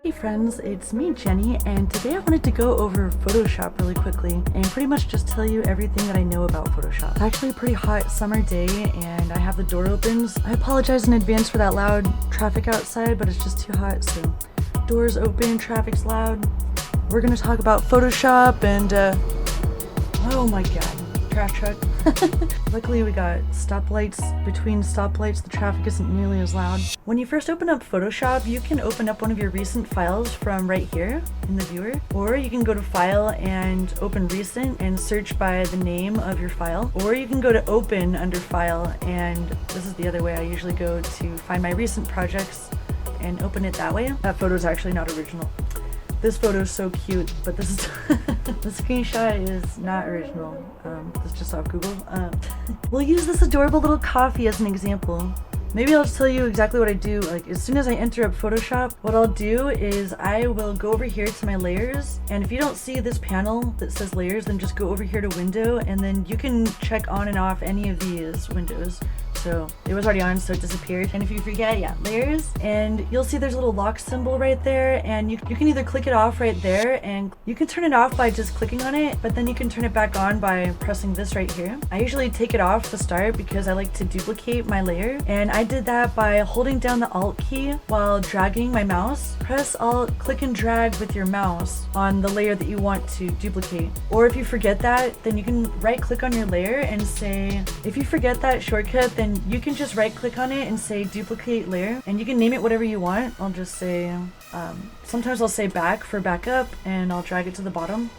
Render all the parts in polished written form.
Hey friends, it's me Jenny, and today I wanted to go over Photoshop really quickly and pretty much just tell you everything that I know about Photoshop. It's actually a pretty hot summer day and I have the door open. I apologize in advance for that loud traffic outside, but it's just too hot, so doors open, traffic's loud. We're gonna talk about Photoshop and oh my god, trash truck. Luckily we got stoplights. Between stoplights the traffic isn't nearly as loud. When you first open up Photoshop, you can open up one of your recent files from right here in the viewer, or you can go to File and open Recent and search by the name of your file, or you can go to Open under File, and this is the other way I usually go to find my recent projects and open it that way. That photo is actually not original. This photo is so cute, but this is the screenshot is not original. It's just off Google. We'll use this adorable little coffee as an example. Maybe I'll just tell you exactly what I do. Like, as soon as I enter up Photoshop, what I'll do is I will go over here to my layers, and if you don't see this panel that says layers, then just go over here to window, and then you can check on and off any of these windows. So it was already on, so it disappeared. And if you forget, yeah, layers, and you'll see there's a little lock symbol right there, and you can either click it off right there, and you can turn it off by just clicking on it, but then you can turn it back on by pressing this right here. I usually take it off to start because I like to duplicate my layer, and I did that by holding down the Alt key while dragging my mouse. Press Alt, click and drag with your mouse on the layer that you want to duplicate. Or if you forget that, then you can right click on your layer and say, if you forget that shortcut, then you can just right click on it and say duplicate layer, and you can name it whatever you want. I'll just say, sometimes I'll say back for backup, and I'll drag it to the bottom.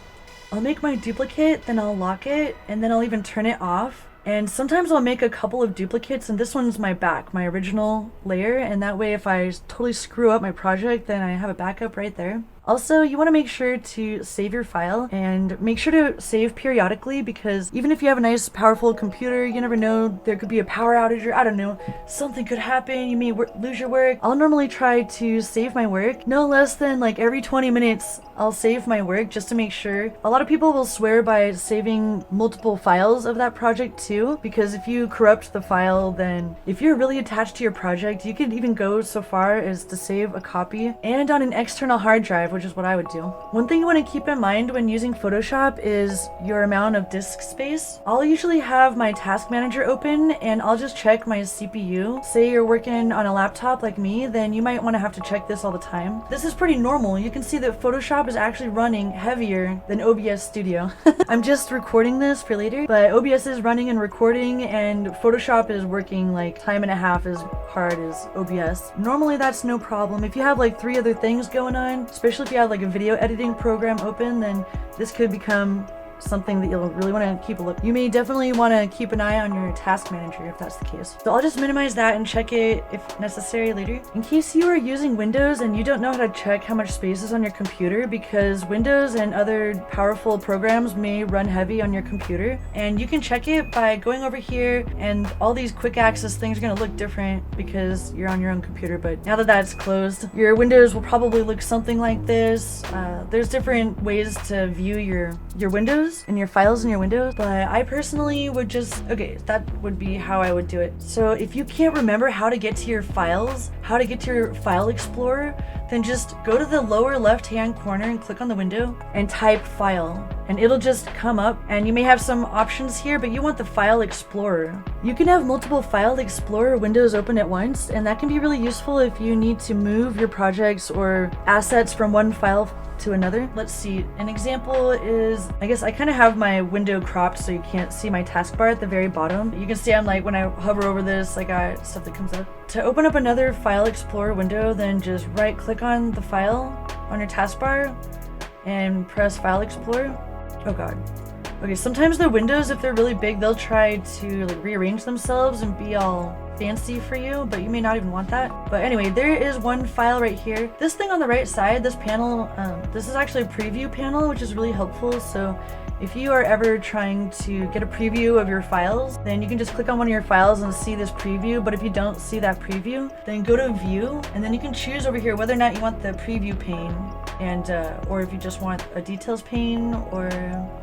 I'll make my duplicate, then I'll lock it, and then I'll even turn it off. And sometimes I'll make a couple of duplicates, and this one's my back, my original layer, and that way if I totally screw up my project, then I have a backup right there. Also, you want to make sure to save your file, and make sure to save periodically, because even if you have a nice powerful computer, you never know, there could be a power outage, or I don't know, something could happen, you may lose your work. I'll normally try to save my work no less than like every 20 minutes. I'll save my work just to make sure. A lot of people will swear by saving multiple files of that project too, because if you corrupt the file, then if you're really attached to your project, you could even go so far as to save a copy and on an external hard drive, which is what I would do. One thing you want to keep in mind when using Photoshop is your amount of disk space. I'll usually have my task manager open, and I'll just check my CPU. Say you're working on a laptop like me, then you might want to have to check this all the time. This is pretty normal. You can see that Photoshop is actually running heavier than OBS Studio. I'm just recording this for later, but OBS is running and recording, and Photoshop is working like time and a half as hard as OBS. Normally that's no problem. If you have like 3 other things going on, especially if you have like a video editing program open, then this could become something that you'll really want to keep a look. You may definitely want to keep an eye on your task manager if that's the case. So I'll just minimize that and check it if necessary later. In case you are using Windows and you don't know how to check how much space is on your computer, because Windows and other powerful programs may run heavy on your computer, and you can check it by going over here, and all these quick access things are going to look different because you're on your own computer. But now that that's closed, your Windows will probably look something like this. There's different ways to view your Windows and your files in your Windows, but I personally would just, okay, that would be how I would do it. So if you can't remember how to get to your files, how to get to your file explorer, then just go to the lower left hand corner and click on the window and type file, and it'll just come up, and you may have some options here, but you want the file explorer. You can have multiple file explorer windows open at once, and that can be really useful if you need to move your projects or assets from one file to another. Let's see, an example is, I guess I kind of have my window cropped so you can't see my taskbar at the very bottom. You can see I'm like, when I hover over this, I got stuff that comes up. To open up another file explorer window, then just right click on the file on your taskbar and press file explorer. Oh god. Okay, sometimes the windows, if they're really big, they'll try to like rearrange themselves and be all fancy for you, but you may not even want that. But anyway, there is one file right here. This thing on the right side, this panel, this is actually a preview panel, which is really helpful. So if you are ever trying to get a preview of your files, then you can just click on one of your files and see this preview. But if you don't see that preview, then go to view, and then you can choose over here whether or not you want the preview pane And or if you just want a details pane, or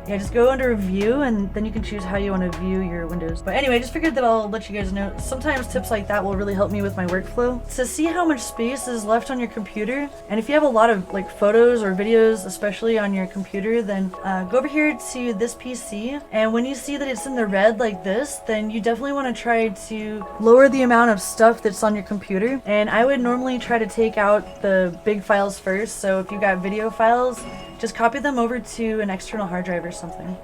yeah, just go under view and then you can choose how you want to view your windows. But anyway, I just figured that I'll let you guys know. Sometimes tips like that will really help me with my workflow. To see how much space is left on your computer, and if you have a lot of like photos or videos, especially on your computer, then go over here to this PC, and when you see that it's in the red like this, then you definitely want to try to lower the amount of stuff that's on your computer. And I would normally try to take out the big files first. So if you got video files, just copy them over to an external hard drive or something.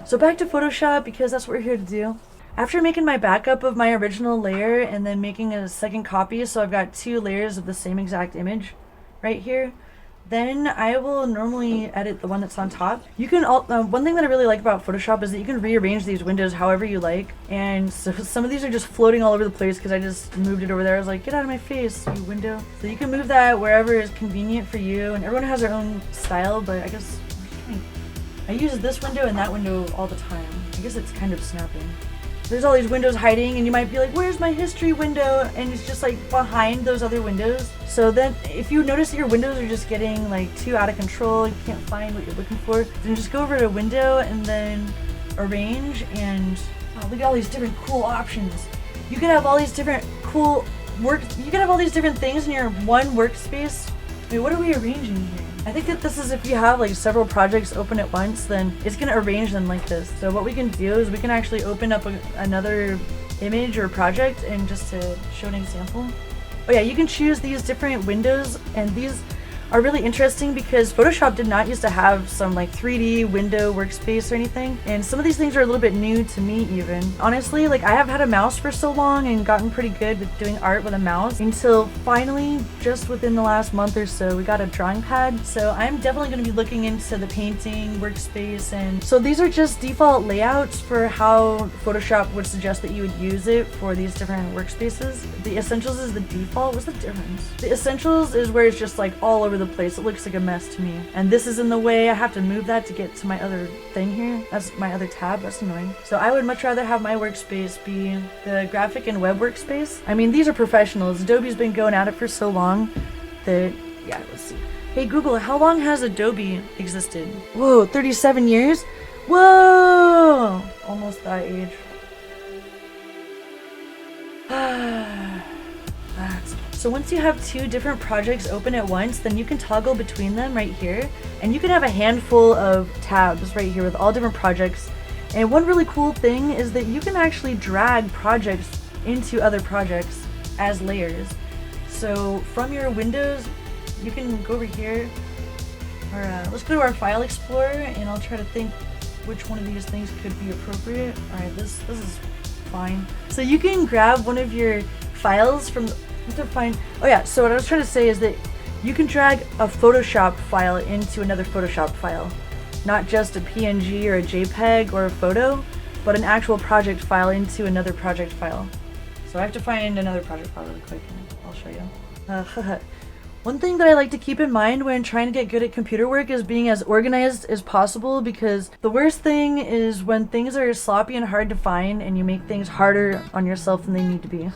So back to Photoshop, because that's what we're here to do. After making my backup of my original layer and then making a second copy, so I've got 2 layers of the same exact image right here, then I will normally edit the one that's on top. You can, one thing that I really like about Photoshop is that you can rearrange these windows however you like. And so some of these are just floating all over the place because I just moved it over there. I was like, get out of my face, you window. So you can move that wherever is convenient for you, and everyone has their own style, but I guess I use this window and that window all the time. I guess it's kind of snapping. There's all these windows hiding, and you might be like, where's my history window? And it's just like behind those other windows. So then if you notice that your windows are just getting like too out of control, you can't find what you're looking for, then just go over to window and then arrange, and oh, look at all these different cool options. You can have all these different cool you can have all these different things in your one workspace. Wait, what are we arranging here? I think that this is if you have like several projects open at once, then it's going to arrange them like this. So what we can do is we can actually open up another image or project, and just to show an example. Oh yeah, you can choose these different windows, and these are really interesting because Photoshop did not used to have some like 3D window workspace or anything, and some of these things are a little bit new to me even. Honestly, like I have had a mouse for so long and gotten pretty good with doing art with a mouse until finally just within the last month or so we got a drawing pad. So I'm definitely going to be looking into the painting workspace, and so these are just default layouts for how Photoshop would suggest that you would use it for these different workspaces. The essentials is the default. What's the difference? The essentials is where it's just like all over the place. It looks like a mess to me, and this is in the way. I have to move that to get to my other thing here. That's my other tab. That's annoying. So I would much rather have my workspace be the graphic and web workspace. I mean, these are professionals. Adobe's been going at it for so long that, yeah, let's see. Hey Google, how long has Adobe existed? Whoa, 37 years? Whoa! Almost that age. So once you have 2 different projects open at once, then you can toggle between them right here, and you can have a handful of tabs right here with all different projects. And one really cool thing is that you can actually drag projects into other projects as layers. So from your windows, you can go over here, or let's go to our file explorer, and I'll try to think which one of these things could be appropriate. All right, this is fine. So you can grab one of your files from oh yeah, so what I was trying to say is that you can drag a Photoshop file into another Photoshop file. Not just a PNG or a JPEG or a photo, but an actual project file into another project file. So I have to find another project file really quick, and I'll show you. One thing that I like to keep in mind when trying to get good at computer work is being as organized as possible, because the worst thing is when things are sloppy and hard to find and you make things harder on yourself than they need to be.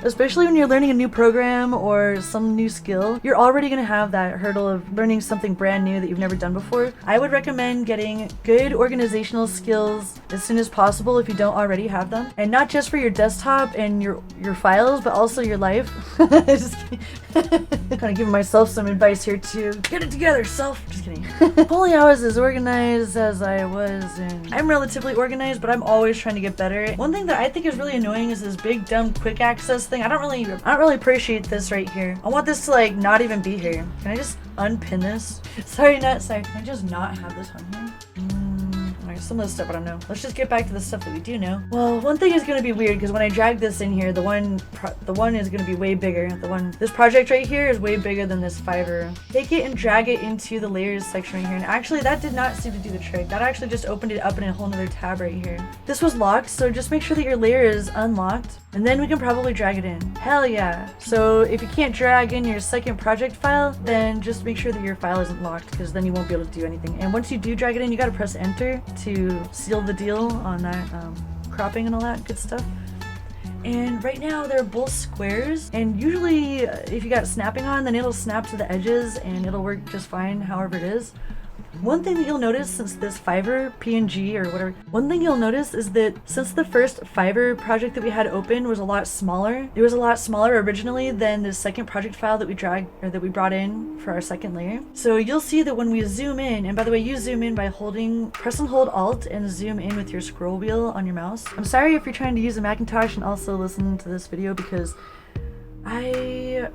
Especially when you're learning a new program or some new skill, you're already going to have that hurdle of learning something brand new that you've never done before. I would recommend getting good organizational skills as soon as possible if you don't already have them. And not just for your desktop and your files, but also your life. Just kidding. Kind of giving myself some advice here too. Get it together, self. Just kidding. Only I was as organized as I was, and I'm relatively organized, but I'm always trying to get better. One thing that I think is really annoying is this big dumb quick access thing. I don't really appreciate this right here. I want this to like not even be here. Can I just unpin this? Sorry. Can I just not have this on here? Some of the stuff I don't know. Let's just get back to the stuff that we do know. Well, one thing is going to be weird because when I drag this in here, the one is going to be way bigger. This project right here is way bigger than this Fiverr. Take it and drag it into the layers section right here. And actually, that did not seem to do the trick. That actually just opened it up in a whole nother tab right here. This was locked, so just make sure that your layer is unlocked, and then we can probably drag it in. Hell yeah. So if you can't drag in your second project file, then just make sure that your file isn't locked, because then you won't be able to do anything. And once you do drag it in, you got to press enter to seal the deal on that cropping and all that good stuff. And right now they're both squares, and usually if you got snapping on, then it'll snap to the edges and it'll work just fine however it is. One thing that you'll notice since this Fiverr PNG or whatever, one thing you'll notice is that since the first Fiverr project that we had open was a lot smaller, it was a lot smaller originally than the second project file that we brought in for our second layer. So you'll see that when we zoom in, and by the way, you zoom in by press and hold Alt and zoom in with your scroll wheel on your mouse. I'm sorry if you're trying to use a Macintosh and also listen to this video because I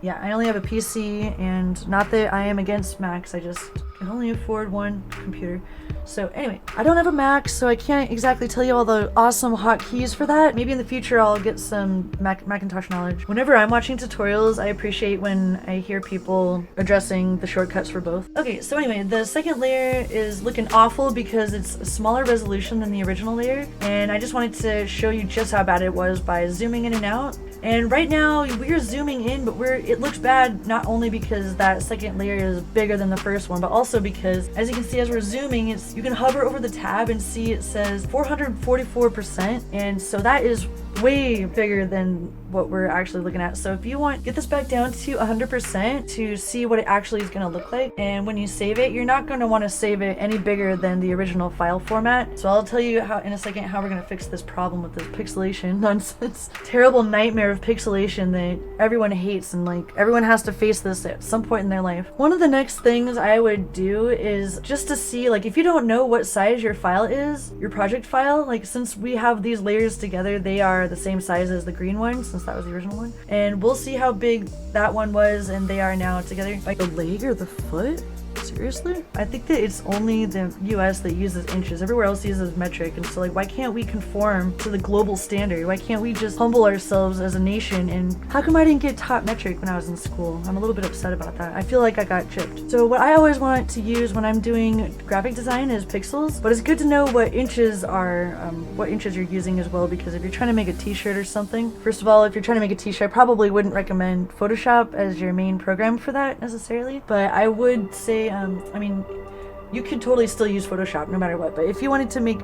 only have a PC, and not that I am against Macs, I just can only afford one computer. So anyway, I don't have a Mac, so I can't exactly tell you all the awesome hotkeys for that. Maybe in the future I'll get some Macintosh knowledge. Whenever I'm watching tutorials, I appreciate when I hear people addressing the shortcuts for both. Okay, so anyway, the second layer is looking awful because it's a smaller resolution than the original layer, and I just wanted to show you just how bad it was by zooming in and out. And right now we're zooming in, but it looks bad not only because that second layer is bigger than the first one, but also because, as you can see as we're zooming, you can hover over the tab and see it says 444%, and so that is way bigger than what we're actually looking at. So if you want, get this back down to 100% to see what it actually is going to look like. And when you save it, you're not going to want to save it any bigger than the original file format. So I'll tell you how in a second how we're going to fix this problem with this pixelation nonsense. Terrible nightmare of pixelation that everyone hates, and like everyone has to face this at some point in their life. One of the next things I would do is just to see, like, if you don't know what size your file is, your project file, like since we have these layers together, they are the same size as the green one, since that was the original one, and we'll see how big that one was and they are now together. Like the leg or the foot? Seriously? I think that it's only the US that uses inches. Everywhere else uses metric, and so like why can't we conform to the global standard? Why can't we just humble ourselves as a nation? And how come I didn't get taught metric when I was in school? I'm a little bit upset about that. I feel like I got chipped. So what I always want to use when I'm doing graphic design is pixels, but it's good to know what inches are, what inches you're using as well, because if you're trying to make a t-shirt or something, first of all, if you're trying to make a t-shirt, I probably wouldn't recommend Photoshop as your main program for that necessarily, but I would say I mean, you could totally still use Photoshop no matter what, but if you wanted to make,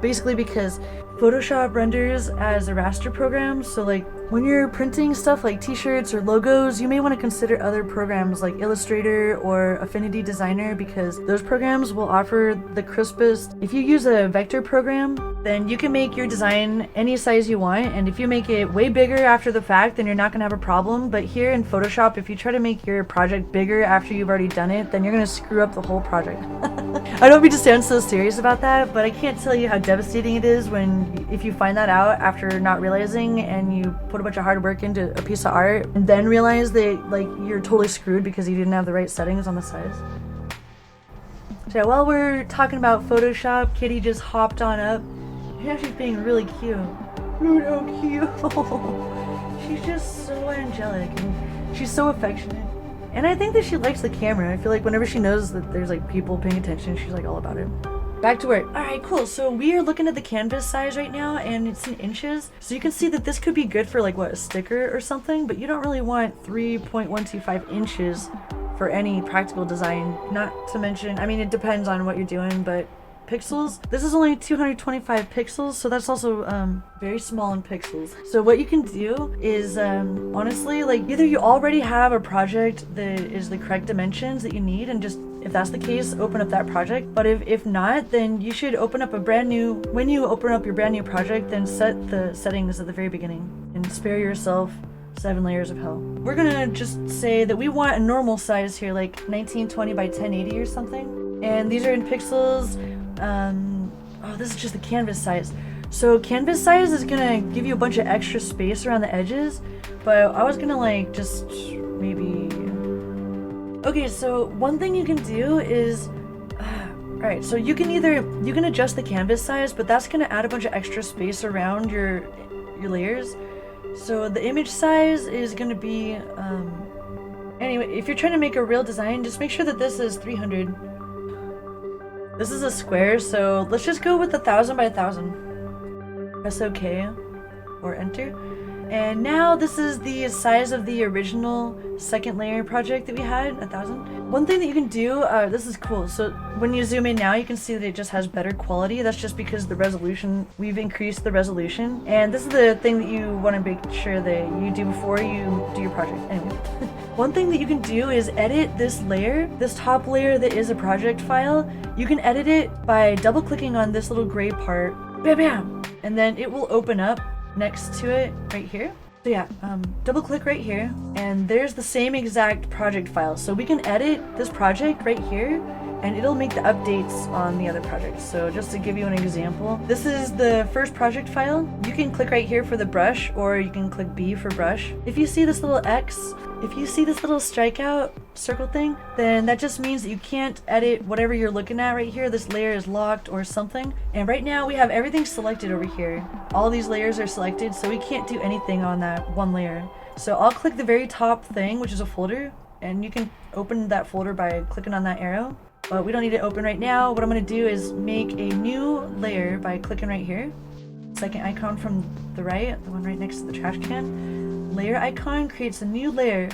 basically because Photoshop renders as a raster program, so like when you're printing stuff like t-shirts or logos, you may want to consider other programs like Illustrator or Affinity Designer, because those programs will offer the crispest. If you use a vector program, then you can make your design any size you want, and if you make it way bigger after the fact, then you're not gonna have a problem. But here in Photoshop, if you try to make your project bigger after you've already done it, then you're gonna screw up the whole project. I don't mean to sound so serious about that, but I can't tell you how devastating it is if you find that out after not realizing, and you put a bunch of hard work into a piece of art and then realize that like you're totally screwed because you didn't have the right settings on the size. So while we're talking about Photoshop, Kitty just hopped on up. Yeah, she's being really cute. Bruno cute. She's just so angelic and she's so affectionate. And I think that she likes the camera. I feel like whenever she knows that there's like people paying attention, she's like all about it. Back to work. Alright, cool. So we are looking at the canvas size right now, and it's in inches. So you can see that this could be good for like what, a sticker or something, but you don't really want 3.125 inches for any practical design. Not to mention, I mean, it depends on what you're doing, but pixels, this is only 225 pixels, so that's also very small in pixels. So what you can do is honestly, like, either you already have a project that is the correct dimensions that you need, and just, if that's the case, open up that project. But if not, then you should open up a brand new, when you open up your brand new project, then set the settings at the very beginning and spare yourself 7 layers of hell. We're gonna just say that we want a normal size here, like 1920 by 1080 or something, and these are in pixels. Oh, this is just the canvas size. So canvas size is gonna give you a bunch of extra space around the edges, but I was gonna like just maybe. Okay, so one thing you can do is, alright, so you can adjust the canvas size, but that's gonna add a bunch of extra space around your layers. So the image size is gonna be, anyway, if you're trying to make a real design, just make sure that this is 300. This is a square, so let's just go with 1000 by 1000. Press OK or enter. And now this is the size of the original second layer project that we had, 1000. One thing that you can do, this is cool. So when you zoom in now, you can see that it just has better quality. That's just because the resolution, we've increased the resolution. And this is the thing that you want to make sure that you do before you do your project. Anyway. One thing that you can do is edit this layer, this top layer that is a project file. You can edit it by double clicking on this little gray part, bam bam, and then it will open up next to it right here. So yeah, double click right here and there's the same exact project file. So we can edit this project right here and it'll make the updates on the other projects. So just to give you an example, this is the first project file. You can click right here for the brush, or you can click B for brush. If you see this little X, if you see this little strikeout circle thing, then that just means that you can't edit whatever you're looking at right here. This layer is locked or something. And right now we have everything selected over here. All these layers are selected, so we can't do anything on that one layer. So I'll click the very top thing, which is a folder, and you can open that folder by clicking on that arrow. But we don't need it open right now. What I'm going to do is make a new layer by clicking right here. Second icon from the right, the one right next to the trash can. Layer icon creates a new layer.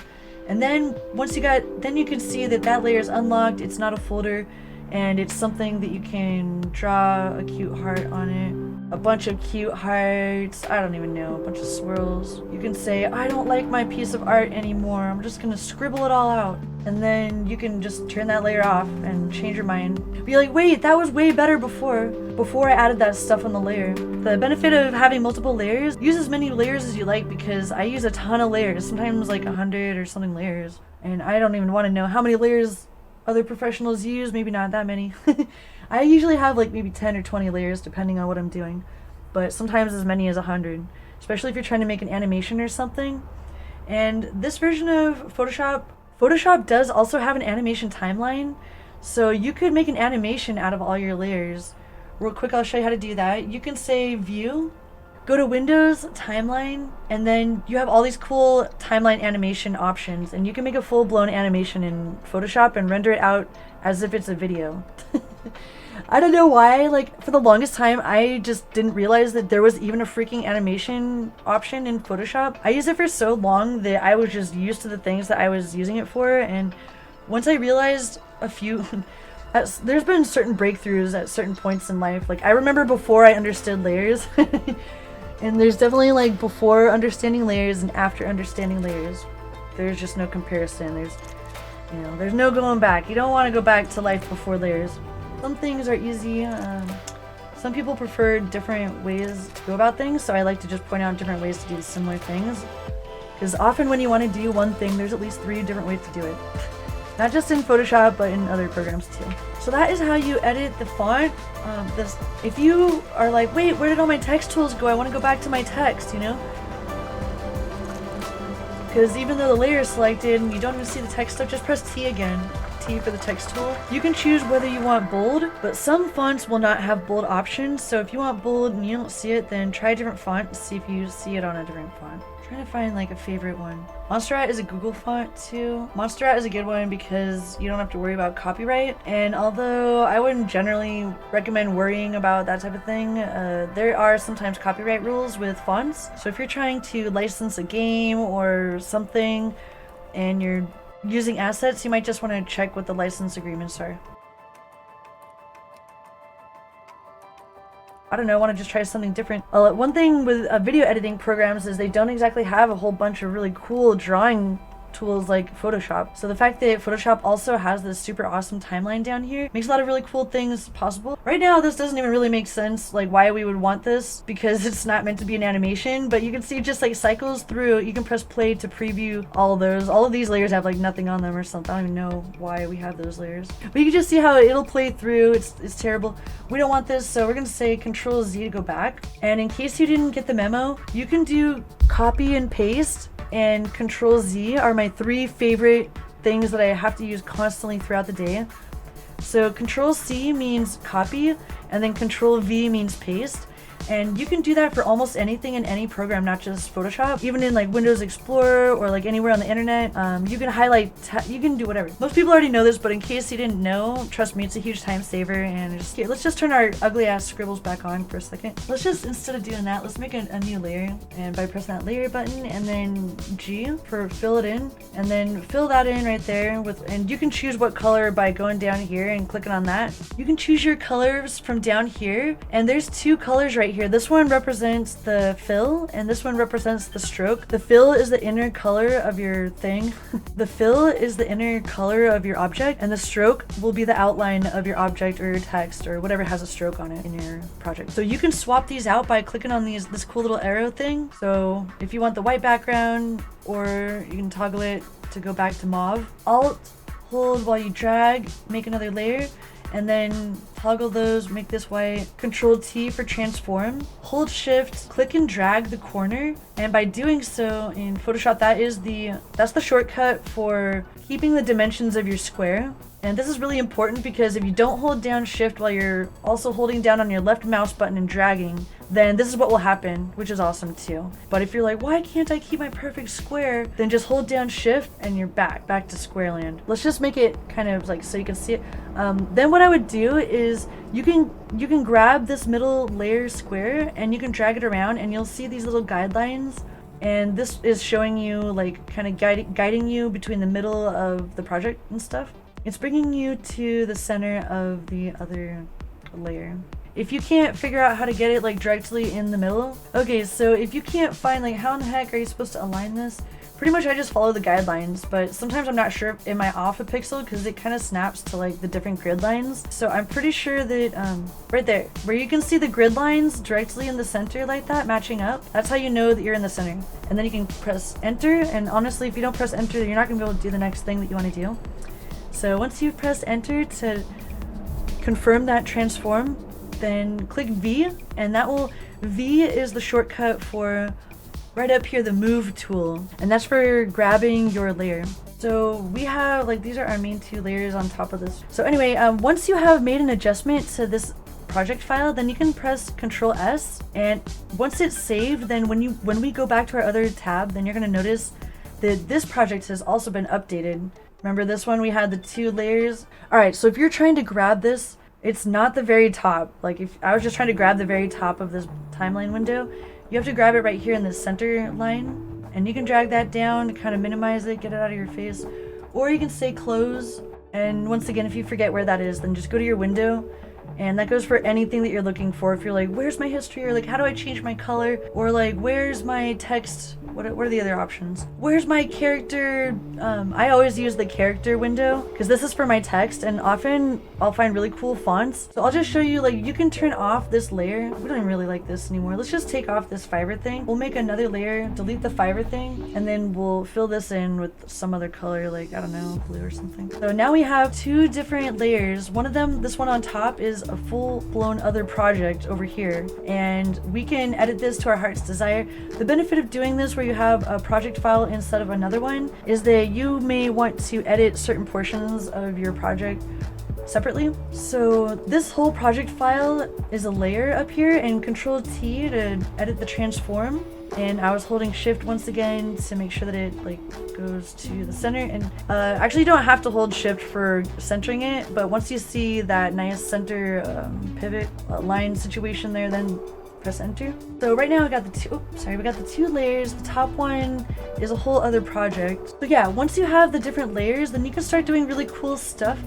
And then once you then you can see that that layer is unlocked. It's not a folder, and it's something that you can draw a cute heart on it. A bunch of cute hearts, I don't even know, a bunch of swirls. You can say, I don't like my piece of art anymore, I'm just gonna scribble it all out. And then you can just turn that layer off and change your mind. Be like, wait, that was way better before I added that stuff on the layer. The benefit of having multiple layers, use as many layers as you like, because I use a ton of layers, sometimes like 100 or something layers. And I don't even want to know how many layers other professionals use, maybe not that many. I usually have like maybe 10 or 20 layers depending on what I'm doing, but sometimes as many as 100, especially if you're trying to make an animation or something. And this version of Photoshop does also have an animation timeline, so you could make an animation out of all your layers. Real quick, I'll show you how to do that. You can say View, go to Windows, Timeline, and then you have all these cool timeline animation options, and you can make a full-blown animation in Photoshop and render it out as if it's a video. I don't know why, like, for the longest time, I just didn't realize that there was even a freaking animation option in Photoshop. I used it for so long that I was just used to the things that I was using it for, and once I realized there's been certain breakthroughs at certain points in life. Like, I remember before I understood layers, and there's definitely, like, before understanding layers and after understanding layers. There's just no comparison. There's no going back. You don't want to go back to life before layers. Some things are easy. Some people prefer different ways to go about things, so I like to just point out different ways to do similar things. Because often when you want to do one thing, there's at least 3 different ways to do it. Not just in Photoshop, but in other programs too. So that is how you edit the font. If you are like, wait, where did all my text tools go? I want to go back to my text, you know? Because even though the layer is selected and you don't even see the text stuff, just press T again. T for the text tool. You can choose whether you want bold, but some fonts will not have bold options. So if you want bold and you don't see it, then try a different font and see if you see it on a different font. I'm trying to find like a favorite one. Montserrat is a Google font too. Montserrat is a good one because you don't have to worry about copyright. And although I wouldn't generally recommend worrying about that type of thing, there are sometimes copyright rules with fonts. So if you're trying to license a game or something and you're using assets, you might just want to check what the license agreements are. I don't know, I want to just try something different. One thing with video editing programs is they don't exactly have a whole bunch of really cool drawing tools like Photoshop. So the fact that Photoshop also has this super awesome timeline down here makes a lot of really cool things possible. Right now this doesn't even really make sense, like why we would want this, because it's not meant to be an animation, but you can see it just like cycles through. You can press play to preview all of those. All of these layers have like nothing on them or something. I don't even know why we have those layers, but you can just see how it'll play through. It's terrible. We don't want this, so we're gonna say Control Z to go back. And in case you didn't get the memo, you can do copy and paste, and Control Z are my 3 favorite things that I have to use constantly throughout the day. So Control C means copy, and then Control V means paste. And you can do that for almost anything in any program, not just Photoshop. Even in like Windows Explorer or like anywhere on the internet, you can highlight, you can do whatever. Most people already know this, but in case you didn't know, trust me, it's a huge time saver. And just, okay, let's just turn our ugly ass scribbles back on for a second. Let's just, instead of doing that, let's make a new layer. And by pressing that layer button and then G for fill it in, and then fill that in right there with, and you can choose what color by going down here and clicking on that. You can choose your colors from down here, and there's two colors right here. This one represents the fill and this one represents the stroke. The fill is the inner color of your thing. The fill is the inner color of your object, and the stroke will be the outline of your object or your text or whatever has a stroke on it in your project. So you can swap these out by clicking on this cool little arrow thing. So if you want the white background, or you can toggle it to go back to mauve. Alt, hold while you drag, make another layer, and then toggle those, make this white. Control T for transform. Hold shift, click and drag the corner, and by doing so in Photoshop, that's the shortcut for keeping the dimensions of your square. And this is really important because if you don't hold down shift while you're also holding down on your left mouse button and dragging, then this is what will happen, which is awesome too. But if you're like, why can't I keep my perfect square? Then just hold down shift and you're back to square land. Let's just make it kind of like so you can see it. Then what I would do is you can grab this middle layer square and you can drag it around, and you'll see these little guidelines. And this is showing you like kind of guiding you between the middle of the project and stuff. It's bringing you to the center of the other layer. If you can't figure out how to get it like directly in the middle, okay, so if you can't find like how in the heck are you supposed to align this, pretty much I just follow the guidelines, but sometimes I'm not sure, am I off a pixel because it kind of snaps to like the different grid lines. So I'm pretty sure that right there where you can see the grid lines directly in the center like that matching up, that's how you know that you're in the center. And then you can press enter, and honestly if you don't press enter, you're not gonna be able to do the next thing that you want to do. So once you've pressed enter to confirm that transform, then click V, and V is the shortcut for right up here, the move tool, and that's for grabbing your layer. So we have like, these are our main two layers on top of this. So anyway, once you have made an adjustment to this project file, then you can press Control S, and once it's saved, then when we go back to our other tab, then you're going to notice that this project has also been updated. Remember this one, we had the two layers. All right, so if you're trying to grab this, it's not the very top. Like if I was just trying to grab the very top of this timeline window, you have to grab it right here in the center line, and you can drag that down to kind of minimize it, get it out of your face, or you can say close. And once again, if you forget where that is, then just go to your window, and that goes for anything that you're looking for. If you're like, where's my history, or like how do I change my color, or like where's my text, what are the other options, where's my character. I always use the character window because this is for my text, and often I'll find really cool fonts. So I'll just show you, like you can turn off this layer. We don't even really like this anymore. Let's just take off this fiber thing. We'll make another layer, delete the fiber thing, and then we'll fill this in with some other color, like I don't know, blue or something. So now we have two different layers. One of them, this one on top, is a full-blown other project over here, and we can edit this to our heart's desire. The benefit of doing this where you have a project file instead of another one is that you may want to edit certain portions of your project separately. So this whole project file is a layer up here, and Control T to edit the transform, and I was holding shift once again to make sure that it like goes to the center. And actually you don't have to hold shift for centering it, but once you see that nice center pivot line situation there, then press enter. So right now we got the two layers. The top one is a whole other project. So yeah, once you have the different layers, then you can start doing really cool stuff,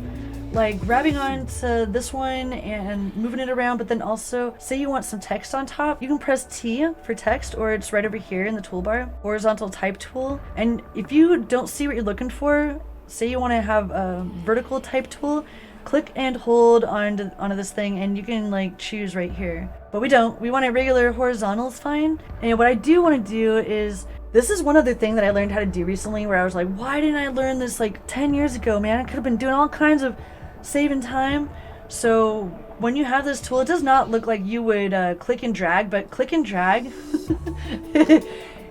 like grabbing onto this one and moving it around. But then also, say you want some text on top, you can press T for text, or it's right over here in the toolbar, horizontal type tool. And if you don't see what you're looking for, say you want to have a vertical type tool, click and hold onto this thing, and you can like choose right here. But we don't. We want a regular horizontal is fine. And what I do want to do is, this is one other thing that I learned how to do recently, where I was like, why didn't I learn this like 10 years ago, man? I could have been doing all kinds of saving time. So when you have this tool, it does not look like you would click and drag, but click and drag.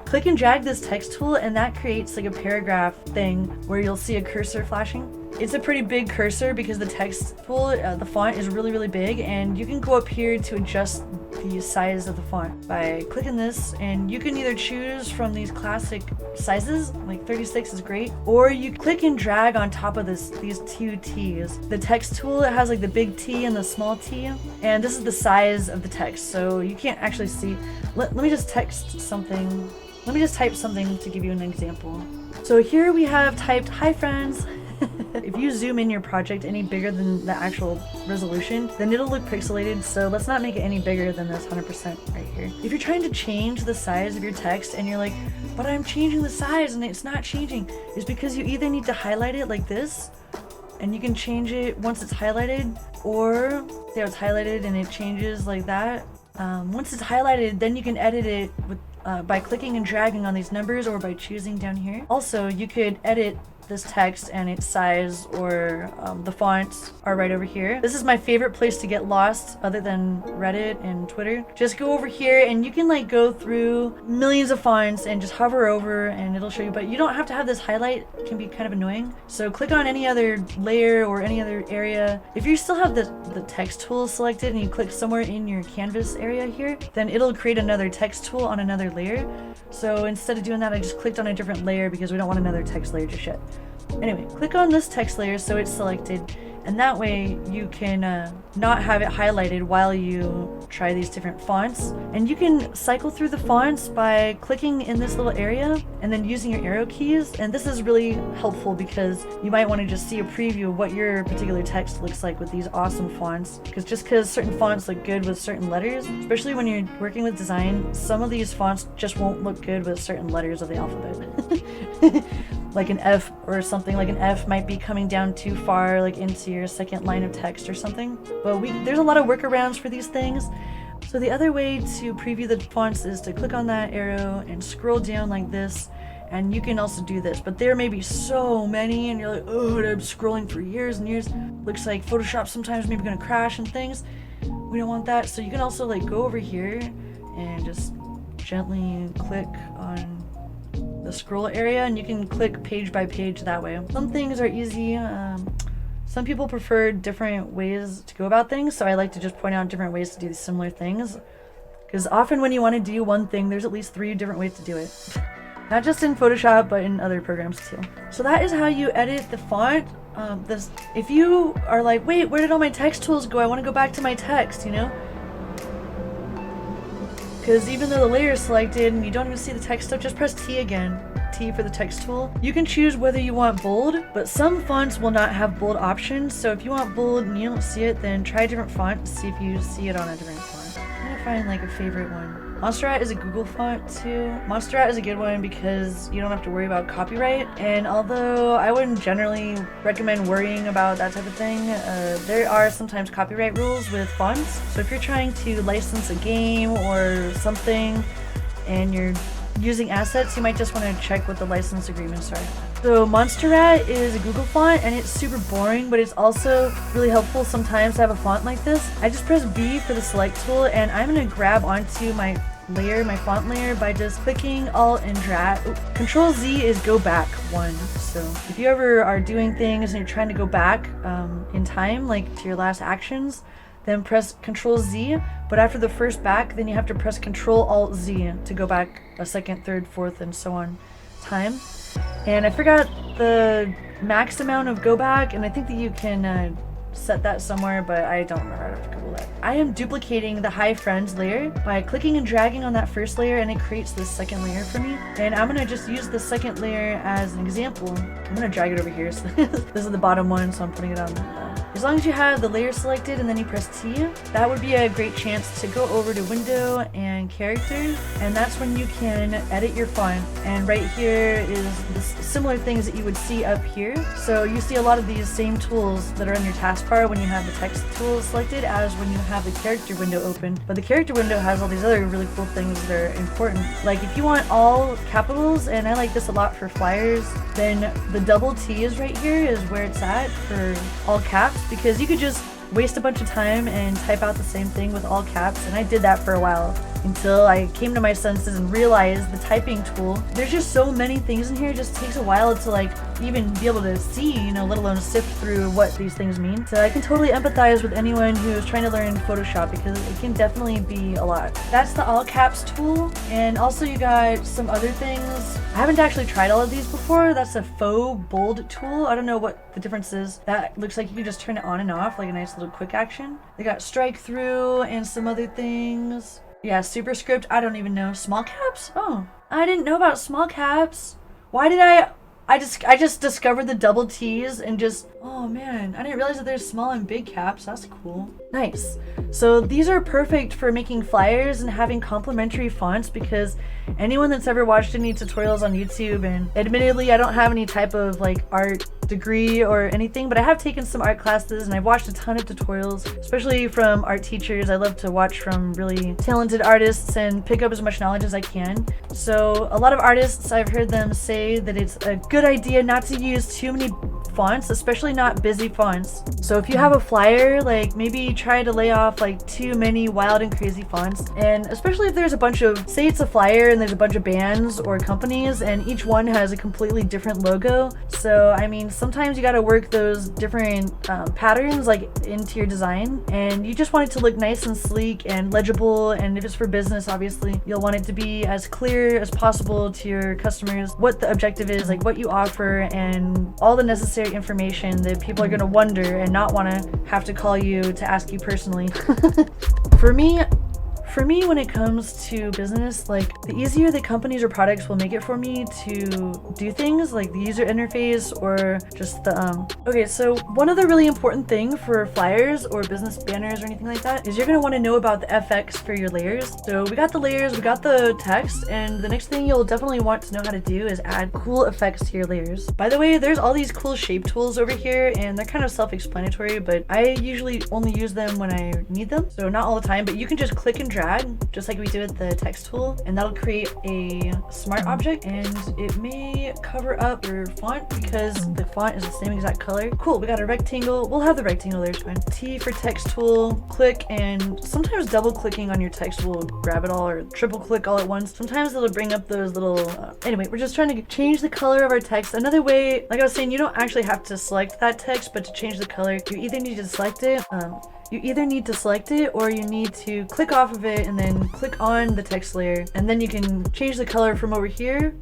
Click and drag this text tool, and that creates like a paragraph thing where you'll see a cursor flashing. It's a pretty big cursor because the text tool, the font is really, really big, and you can go up here to adjust the size of the font by clicking this, and you can either choose from these classic sizes, like 36 is great, or you click and drag on top of these two T's. The text tool, it has like the big T and the small t, and this is the size of the text, so you can't actually see. Let me just text something. Let me just type something to give you an example. So here we have typed, "Hi friends." If you zoom in your project any bigger than the actual resolution, then it'll look pixelated, so let's not make it any bigger than this 100% right here. If you're trying to change the size of your text and you're like, but I'm changing the size and it's not changing, it's because you either need to highlight it like this, and you can change it once it's highlighted, or say it's highlighted and it changes like that. Once it's highlighted, then you can edit it with by clicking and dragging on these numbers, or by choosing down here. Also, you could edit this text and its size, or the fonts are right over here. This is my favorite place to get lost other than Reddit and Twitter. Just go over here and you can like go through millions of fonts and just hover over and it'll show you, but you don't have to have this highlight. It can be kind of annoying. So click on any other layer or any other area. If you still have the text tool selected and you click somewhere in your canvas area here, then it'll create another text tool on another layer. So instead of doing that, I just clicked on a different layer because we don't want another text layer just yet. Anyway, click on this text layer so it's selected, and that way you can not have it highlighted while you try these different fonts. And you can cycle through the fonts by clicking in this little area and then using your arrow keys. And this is really helpful because you might want to just see a preview of what your particular text looks like with these awesome fonts. Because certain fonts look good with certain letters, especially when you're working with design, some of these fonts just won't look good with certain letters of the alphabet. Like an F or something, like an F might be coming down too far, like into your second line of text or something. But there's a lot of workarounds for these things. So the other way to preview the fonts is to click on that arrow and scroll down like this, and you can also do this. But there may be so many and you're like, oh, I'm scrolling for years and years. Looks like Photoshop sometimes maybe gonna crash and things. We don't want that. So you can also like go over here and just gently click on the scroll area, and you can click page by page that way. Some things are easy. Some people prefer different ways to go about things, so I like to just point out different ways to do similar things, because often when you want to do one thing, there's at least 3 different ways to do it. Not just in Photoshop, but in other programs too. So that is how you edit the font. If you are like, wait, where did all my text tools go? I want to go back to my text, you know? Because even though the layer is selected and you don't even see the text stuff, just press T again. T for the text tool. You can choose whether you want bold, but some fonts will not have bold options. So if you want bold and you don't see it, then try a different font and see if you see it on a different font. I'm gonna find like a favorite one. Montserrat is a Google font too. Montserrat is a good one because you don't have to worry about copyright. And although I wouldn't generally recommend worrying about that type of thing, there are sometimes copyright rules with fonts. So if you're trying to license a game or something and you're using assets, you might just want to check what the license agreements are. So Montserrat is a Google font and it's super boring, but it's also really helpful sometimes to have a font like this. I just press B for the select tool, and I'm going to grab onto my layer, my font layer, by just clicking Alt and drag. Control Z is go back one. So if you ever are doing things and you're trying to go back in time, like to your last actions, then press Control Z, but after the first back, then you have to press Control Alt Z to go back a second, third, fourth, and so on time. And I forgot the max amount of go back, and I think that you can set that somewhere, but I don't remember how to Google that. I am duplicating the Hi Friends layer by clicking and dragging on that first layer, and it creates this second layer for me. And I'm gonna just use the second layer as an example. I'm gonna drag it over here. So this is the bottom one, so I'm putting it on. As long as you have the layer selected and then you press T, that would be a great chance to go over to Window and Character, and that's when you can edit your font. And right here is the similar things that you would see up here. So you see a lot of these same tools that are on your taskbar when you have the text tools selected as when you have the character window open. But the character window has all these other really cool things that are important. Like if you want all capitals, and I like this a lot for flyers, then the double T is right here is where it's at for all caps, because you could just waste a bunch of time and type out the same thing with all caps, and I did that for a while. until I came to my senses and realized the typing tool. There's just so many things in here, it just takes a while to like even be able to see, you know, let alone sift through what these things mean. So I can totally empathize with anyone who is trying to learn Photoshop because it can definitely be a lot. That's the all caps tool, and also you got some other things. I haven't actually tried all of these before. That's a faux bold tool. I don't know what the difference is. That looks like you can just turn it on and off, like a nice little quick action. They got strike through and some other things. Yeah, superscript, I don't even know. Small caps? Oh, I didn't know about small caps. Why did I just discovered the double T's and just, oh man, I didn't realize that there's small and big caps. That's cool. Nice. So these are perfect for making flyers and having complementary fonts, because anyone that's ever watched any tutorials on YouTube, and admittedly I don't have any type of like art degree or anything, but I have taken some art classes and I've watched a ton of tutorials, especially from art teachers. I love to watch from really talented artists and pick up as much knowledge as I can. So a lot of artists, I've heard them say that it's a good idea not to use too many fonts, especially not busy fonts. So if you have a flyer, like maybe try to lay off like too many wild and crazy fonts, and especially if there's a bunch of, say it's a flyer and there's a bunch of bands or companies and each one has a completely different logo. So I mean, sometimes you got to work those different patterns like into your design, and you just want it to look nice and sleek and legible. And if it's for business, obviously you'll want it to be as clear as possible to your customers what the objective is, like what you offer, and all the necessary information that people are going to wonder and not want to have to call you to ask you personally. For me, when it comes to business, like the easier the companies or products will make it for me to do things like the user interface or just the okay, so one other really important thing for flyers or business banners or anything like that is you're going to want to know about the FX for your layers. So we got the layers, we got the text, and the next thing you'll definitely want to know how to do is add cool effects to your layers. By the way, there's all these cool shape tools over here, and they're kind of self-explanatory, but I usually only use them when I need them, so not all the time. But you can just click and drag just like we do with the text tool, and that'll create a smart object, and it may cover up your font because the font is the same exact color. Cool, we got a rectangle. We'll have the rectangle there, it's fine. T for text tool, click, and sometimes double clicking on your text will grab it all, or triple click all at once. Sometimes it'll bring up those little anyway, we're just trying to change the color of our text. Another way, like I was saying, you don't actually have to select that text, but to change the color you either need to select it or you need to click off of it and then click on the text layer, and then you can change the color from over here,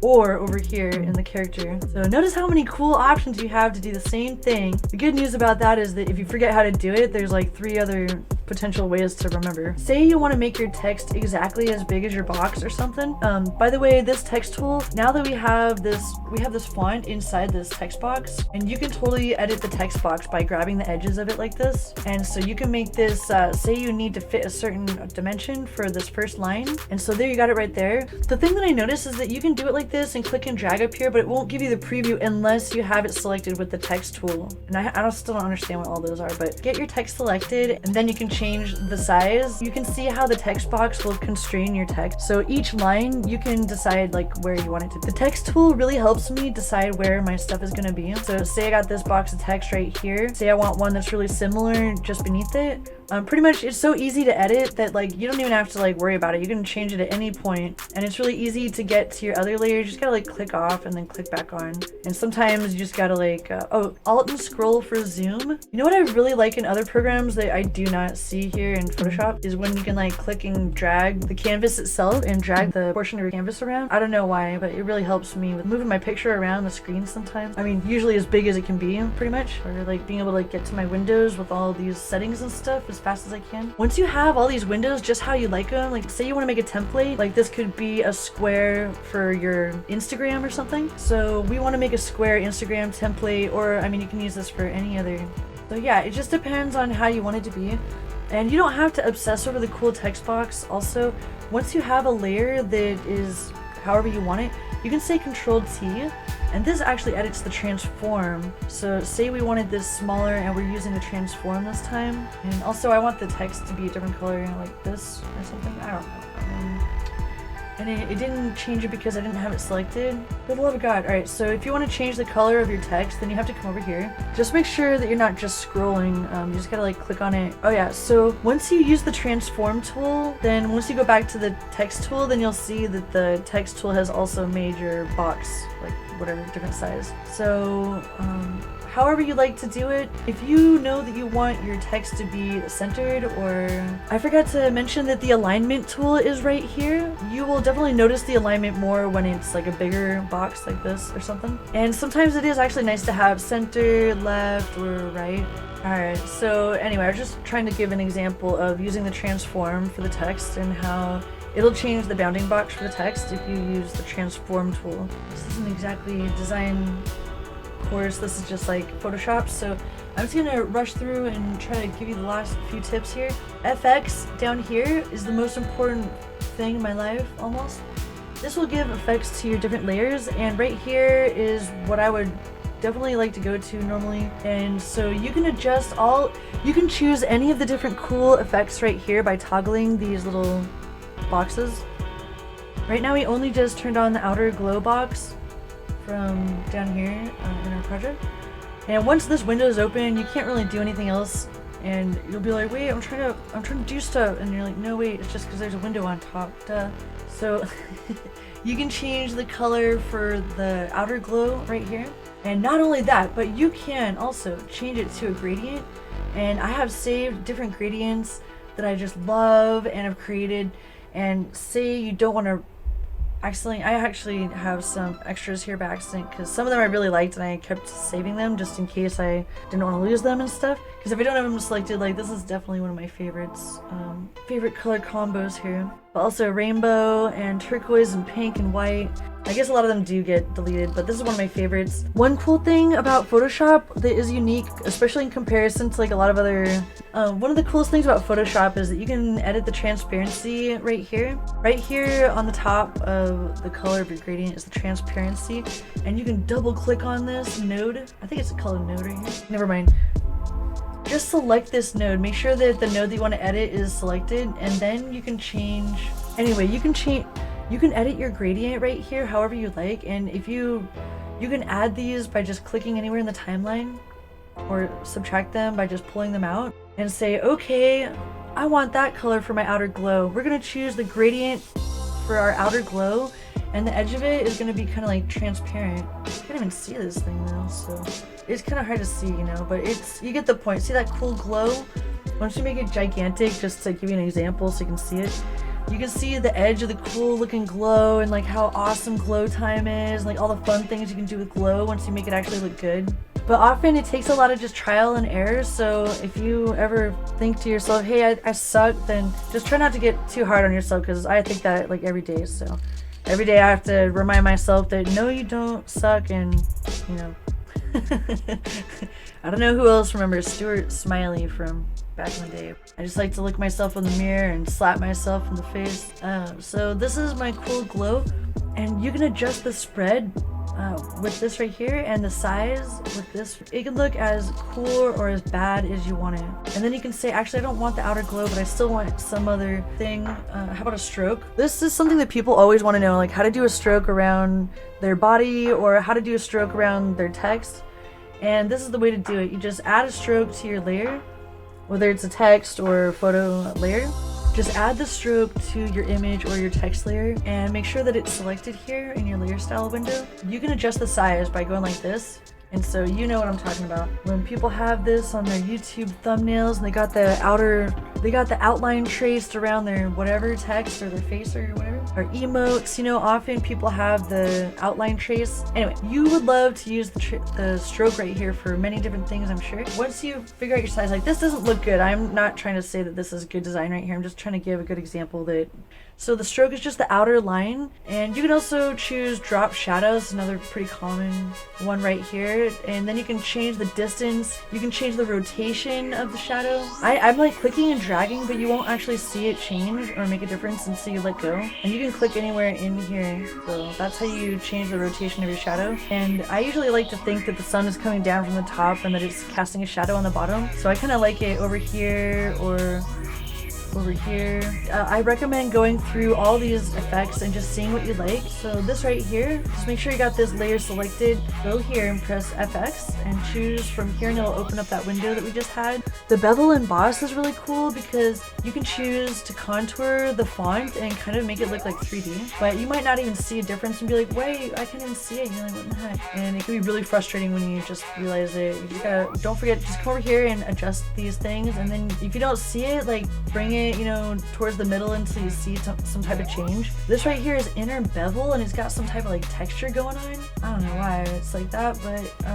or over here in the character. So notice how many cool options you have to do the same thing. The good news about that is that if you forget how to do it, there's like 3 other potential ways to remember. Say you want to make your text exactly as big as your box or something. By the way, this text tool, now that we have this font inside this text box, and you can totally edit the text box by grabbing the edges of it like this. And so you can make this, say you need to fit a certain dimension for this first line, and so there you got it right there. The thing that I noticed is that you can do it like this and click and drag up here, but it won't give you the preview unless you have it selected with the text tool. And I still don't understand what all those are, but get your text selected and then you can change the size. You can see how the text box will constrain your text. So each line you can decide like where you want it to be. The text tool really helps me decide where my stuff is going to be. So say I got this box of text right here. Say I want one that's really similar just beneath it. Pretty much it's so easy to edit that like you don't even have to like worry about it. You can change it at any point, and it's really easy to get to your other layers. You just gotta like click off and then click back on. And sometimes you just gotta like alt and scroll for zoom. You know what I really like in other programs that I do not see here in Photoshop is when you can like click and drag the canvas itself and drag the portion of your canvas around. I don't know why, but it really helps me with moving my picture around the screen sometimes. I mean, usually as big as it can be, pretty much, or like being able to like get to my windows with all these settings and stuff as fast as I can. Once you have all these windows just how you like them, like say you want to make a template, like this could be a square for your Instagram or something. So we want to make a square Instagram template, or I mean you can use this for any other. So yeah, it just depends on how you want it to be. And you don't have to obsess over the cool text box. Also, once you have a layer that is however you want it, you can say Control-T, and this actually edits the transform. So say we wanted this smaller and we're using the transform this time. And also I want the text to be a different color, like this or something, I don't know. and it didn't change it because I didn't have it selected. For the love of God. Alright, so if you want to change the color of your text, then you have to come over here. Just make sure that you're not just scrolling. You just gotta like click on it. Oh yeah, so once you use the transform tool, then once you go back to the text tool, then you'll see that the text tool has also made your box, like whatever, different size. So, however you like to do it. If you know that you want your text to be centered, or I forgot to mention that the alignment tool is right here. You will definitely notice the alignment more when it's like a bigger box like this or something. And sometimes it is actually nice to have center, left, or right. Alright, so anyway, I was just trying to give an example of using the transform for the text and how it'll change the bounding box for the text if you use the transform tool. This isn't exactly a design course, this is just like Photoshop, so I'm just gonna rush through and try to give you the last few tips here. FX down here is the most important thing in my life, almost. This will give effects to your different layers, and right here is what I would definitely like to go to normally. And so you can adjust you can choose any of the different cool effects right here by toggling these little boxes. Right now we only just turned on the outer glow box from down here in our project, and once this window is open you can't really do anything else, and you'll be like, wait, I'm trying to do stuff, and you're like, no wait, it's just because there's a window on top, duh. So you can change the color for the outer glow right here, and not only that, but you can also change it to a gradient, and I have saved different gradients that I just love and have created. And say you don't want to I actually have some extras here by accident because some of them I really liked and I kept saving them just in case I didn't want to lose them and stuff. Because if I don't have them selected, like, this is definitely one of my favorites. Favorite color combos here. But also rainbow and turquoise and pink and white. I guess a lot of them do get deleted, but this is one of my favorites. One cool thing about Photoshop that is unique, especially in comparison to like a lot of other... one of the coolest things about Photoshop is that you can edit the transparency right here. Right here on the top of the color of your gradient is the transparency, and you can double click on this node. I think it's a color node right here. Never mind. Just select this node. Make sure that the node that you want to edit is selected, and then you can change... Anyway, you can edit your gradient right here however you like, and if you can add these by just clicking anywhere in the timeline, or subtract them by just pulling them out and say, okay, I want that color for my outer glow. We're gonna choose the gradient for our outer glow, and the edge of it is gonna be kind of like transparent. I can't even see this thing though, so it's kind of hard to see, you know, but you get the point. See that cool glow? Once you make it gigantic, just to give you an example so you can see it, you can see the edge of the cool looking glow and like how awesome glow time is, like all the fun things you can do with glow once you make it actually look good. But often it takes a lot of just trial and error, so if you ever think to yourself, hey, I suck, then just try not to get too hard on yourself, because I think that like every day. So every day I have to remind myself that no, you don't suck, and you know. I don't know who else remembers Stuart Smiley from back in the day. I just like to look myself in the mirror and slap myself in the face. So this is my cool glow, and you can adjust the spread with this right here, and the size with this. It can look as cool or as bad as you want it. And then you can say, actually, I don't want the outer glow, but I still want some other thing. How about a stroke? This is something that people always want to know, like how to do a stroke around their body or how to do a stroke around their text. And this is the way to do it. You just add a stroke to your layer, whether it's a text or photo layer. Just add the stroke to your image or your text layer and make sure that it's selected here in your layer style window. You can adjust the size by going like this. And so you know what I'm talking about. When people have this on their YouTube thumbnails and they got the outline traced around their whatever text or their face or whatever, or emotes, you know, often people have the outline trace. Anyway, you would love to use the stroke right here for many different things, I'm sure. Once you figure out your size, like this doesn't look good. I'm not trying to say that this is good design right here. I'm just trying to give a good example that. So the stroke is just the outer line, and you can also choose drop shadows, another pretty common one right here, and then you can change the distance, you can change the rotation of the shadow. I'm like clicking and dragging, but you won't actually see it change or make a difference until you let go. And you can click anywhere in here, so that's how you change the rotation of your shadow. And I usually like to think that the sun is coming down from the top and that it's casting a shadow on the bottom, so I kind of like it over here or over here. I recommend going through all these effects and just seeing what you like. So this right here, just make sure you got this layer selected. Go here and press FX and choose from here, and it'll open up that window that we just had. The bevel emboss is really cool because you can choose to contour the font and kind of make it look like 3D, but you might not even see a difference and be like, wait, I can't even see it. You're like, what the heck? And it can be really frustrating when you just realize it. You just gotta, don't forget, just come over here and adjust these things, and then if you don't see it, like bring it, you know, towards the middle until you see some type of change. This right here is inner bevel, and it's got some type of like texture going on. I don't know why it's like that, but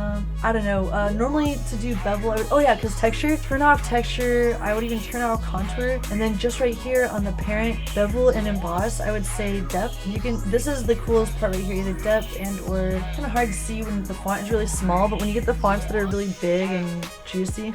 I don't know. Normally to do bevel, oh yeah, because texture, turn off texture. I would even turn off contour, and then just right here on the parent bevel and emboss, I would say depth. You can, this is the coolest part right here, either depth and or kind of hard to see when the font is really small, but when you get the fonts that are really big and juicy,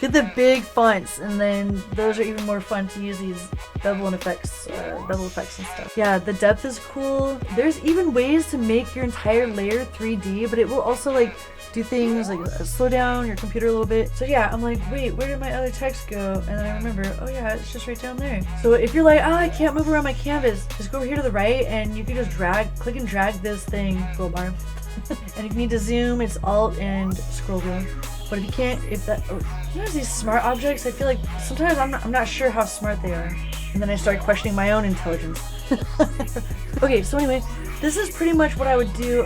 get the big fonts, and then those are even more fun to use, these bevel effects and stuff. Yeah, the depth is cool. There's even ways to make your entire layer 3D, but it will also like do things like slow down your computer a little bit. So yeah, I'm like, wait, where did my other text go? And then I remember, oh yeah, it's just right down there. So if you're like, oh, I can't move around my canvas, just go over here to the right and you can just click and drag this thing, scroll bar. And if you need to zoom, it's Alt and scroll wheel. But if you can't, you know, these smart objects, I feel like sometimes I'm not sure how smart they are. And then I start questioning my own intelligence. Okay, so anyway, this is pretty much what I would do.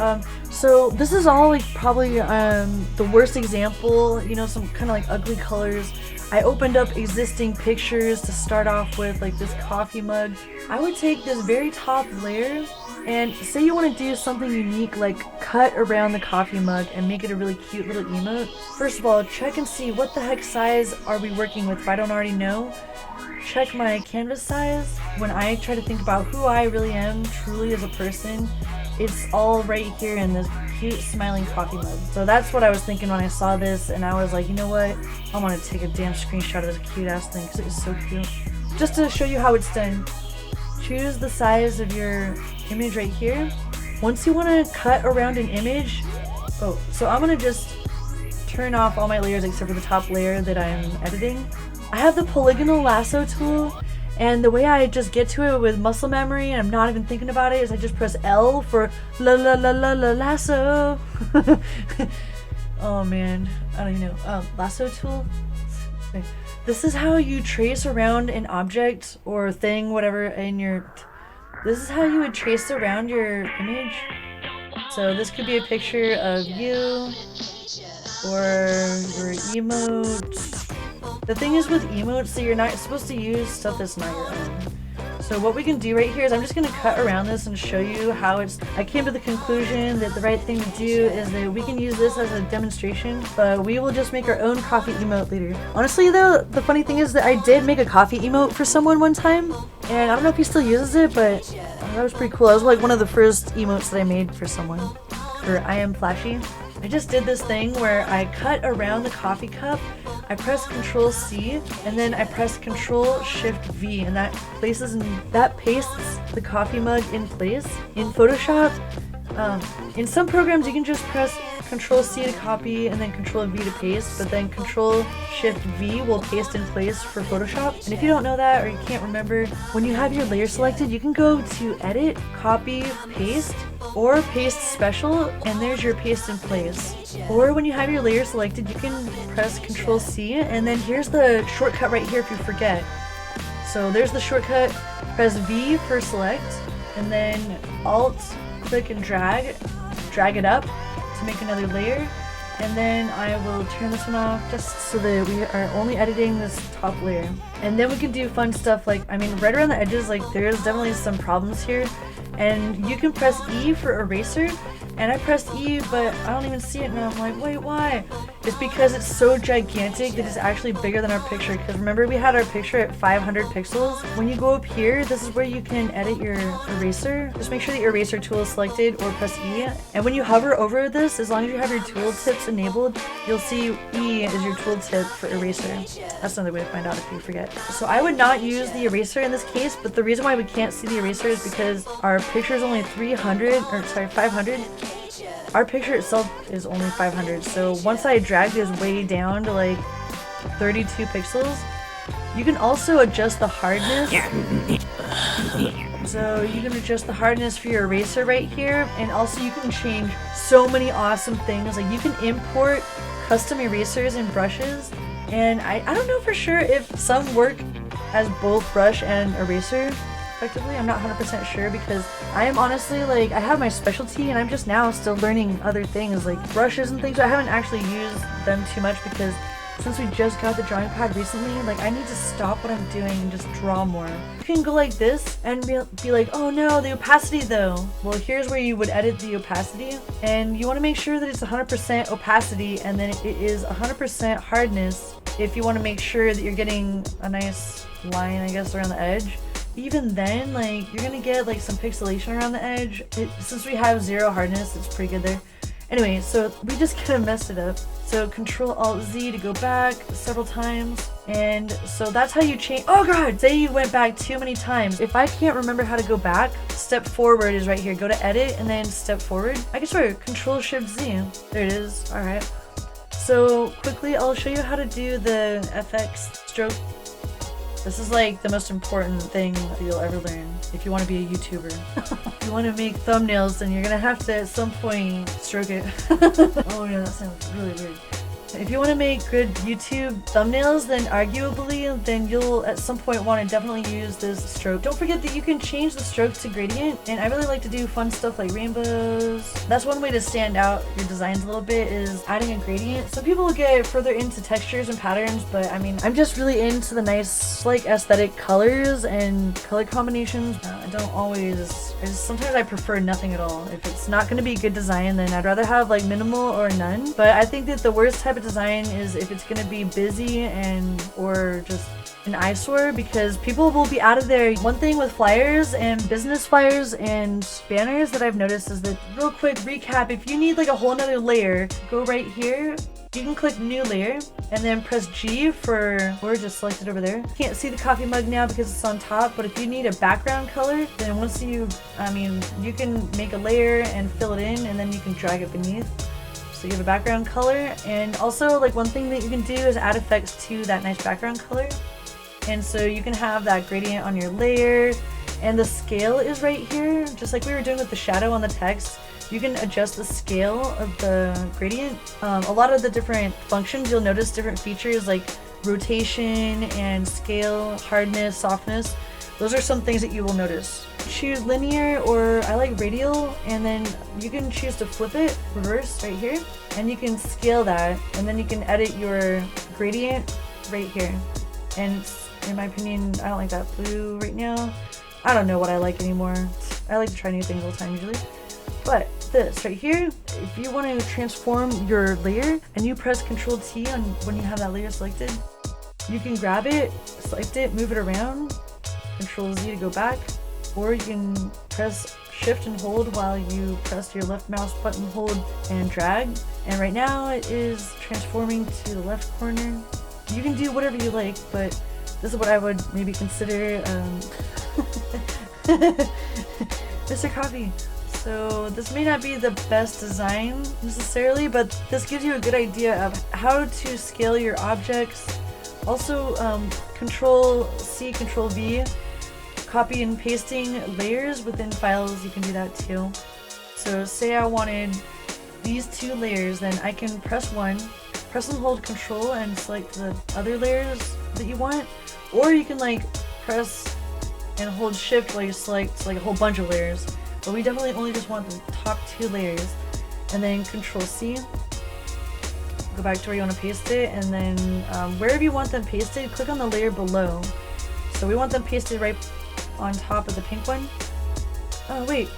So this is all like probably the worst example, you know, some kind of like ugly colors. I opened up existing pictures to start off with, like this coffee mug. I would take this very top layer and say you want to do something unique, like cut around the coffee mug and make it a really cute little emote. First of all, check and see what the heck size are we working with if I don't already know. Check my canvas size. When I try to think about who I really am truly as a person, it's all right here in this cute smiling coffee mug. So that's what I was thinking when I saw this, and I was like, you know what? I want to take a damn screenshot of this cute ass thing because it is so cute. Just to show you how it's done, choose the size of your image right here. Once you want to cut around an image, so I'm going to just turn off all my layers except for the top layer that I'm editing. I have the polygonal lasso tool, and the way I just get to it with muscle memory and I'm not even thinking about it is I just press L for lasso. Oh man, I don't even know. Lasso tool. Okay. This is how you trace around an object or thing, whatever, in your... This is how you would trace around your image. So this could be a picture of you or your emote. The thing is with emotes that you're not supposed to use stuff that's not your own. So what we can do right here is I'm just going to cut around this and show you how it's... I came to the conclusion that the right thing to do is that we can use this as a demonstration, but we will just make our own coffee emote later. Honestly though, the funny thing is that I did make a coffee emote for someone one time, and I don't know if he still uses it, but that was pretty cool. That was like one of the first emotes that I made for someone. For I am flashy. I just did this thing where I cut around the coffee cup, I press Control C, and then I press Control Shift V, and that pastes the coffee mug in place. In Photoshop, in some programs you can just press Control C to copy and then Control V to paste, but then Control Shift V will paste in place for Photoshop. And if you don't know that or you can't remember, when you have your layer selected, you can go to Edit, Copy, Paste, or Paste Special, and there's your paste in place. Or when you have your layer selected, you can press Control C, and then here's the shortcut right here if you forget. So there's the shortcut, press V for select, and then Alt, click and drag it up to make another layer, and then I will turn this one off just so that we are only editing this top layer. And then we can do fun stuff like, I mean, right around the edges, like there's definitely some problems here, and you can press E for eraser, and I pressed E, but I don't even see it now. I'm like, wait, why? It's because it's so gigantic that it's actually bigger than our picture, because remember we had our picture at 500 pixels? When you go up here, this is where you can edit your eraser. Just make sure the eraser tool is selected or press E, and when you hover over this, as long as you have your tooltips enabled, you'll see E is your tooltip for eraser. That's another way to find out if you forget. So I would not use the eraser in this case, but the reason why we can't see the eraser is because our picture is only 500. Our picture itself is only 500, so once I drag this way down to like 32 pixels, You can also adjust the hardness. So you can adjust the hardness for your eraser right here, and also you can change so many awesome things. Like you can import custom erasers and brushes, and I don't know for sure if some work as both brush and eraser effectively. I'm not 100% sure because I am honestly like, I have my specialty and I'm just now still learning other things like brushes and things, but I haven't actually used them too much because since we just got the drawing pad recently, like I need to stop what I'm doing and just draw more. You can go like this and be like, oh no, the opacity though. Well, here's where you would edit the opacity, and you want to make sure that it's 100% opacity and then it is 100% hardness if you want to make sure that you're getting a nice line, I guess, around the edge. Even then, like you're gonna get like some pixelation around the edge. Since we have 0 hardness, it's pretty good there. Anyway, so we just kind of messed it up. So Control-Alt-Z to go back several times. And so that's how you change. Oh God, say you went back too many times. If I can't remember how to go back, step forward is right here. Go to edit and then step forward. I can sort of Control-Shift-Z. There it is. All right. So quickly, I'll show you how to do the FX stroke. This is like the most important thing that you'll ever learn if you want to be a YouTuber. If you want to make thumbnails, then you're gonna have to at some point stroke it. Oh yeah, that sounds really weird. If you want to make good YouTube thumbnails, then arguably, then you'll at some point want to definitely use this stroke. Don't forget that you can change the stroke to gradient, and I really like to do fun stuff like rainbows. That's one way to stand out your designs a little bit, is adding a gradient. Some people will get further into textures and patterns, but I mean, I'm just really into the nice like aesthetic colors and color combinations. I don't always, sometimes I prefer nothing at all. If it's not going to be a good design, then I'd rather have like minimal or none. But I think that the worst type of design is if it's going to be busy and or just an eyesore, because people will be out of there. One thing with flyers and business flyers and banners that I've noticed is that, real quick recap, if you need like a whole nother layer, go right here. You can click new layer and then press G for, or just select it over there. Can't see the coffee mug now because it's on top, but if you need a background color, then once you, you can make a layer and fill it in, and then you can drag it beneath. So you have a background color, and also like one thing that you can do is add effects to that nice background color. And so you can have that gradient on your layer, and the scale is right here, just like we were doing with the shadow on the text. You can adjust the scale of the gradient. A lot of the different functions, you'll notice different features like rotation and scale, hardness, softness. Those are some things that you will notice. Choose linear, or I like radial, and then you can choose to flip it, reverse right here, and you can scale that, and then you can edit your gradient right here. And in my opinion, I don't like that blue right now. I don't know what I like anymore. I like to try new things all the time usually. But this right here, if you want to transform your layer and you press Control T on when you have that layer selected, you can grab it, select it, move it around, Control Z to go back, or you can press Shift and hold while you press your left mouse button, hold and drag. And right now it is transforming to the left corner. You can do whatever you like, but this is what I would maybe consider Mr. Coffee. So this may not be the best design necessarily, but this gives you a good idea of how to scale your objects. Also, Control C, Control V, copy and pasting layers within files, you can do that too. So say I wanted these 2 layers, then I can press 1, press and hold Control and select the other layers that you want, or you can like press and hold Shift while you select like a whole bunch of layers. But we definitely only just want the top 2 layers, and then Control C, go back to where you want to paste it, and then wherever you want them pasted, click on the layer below. So we want them pasted right on top of the pink one. Oh wait,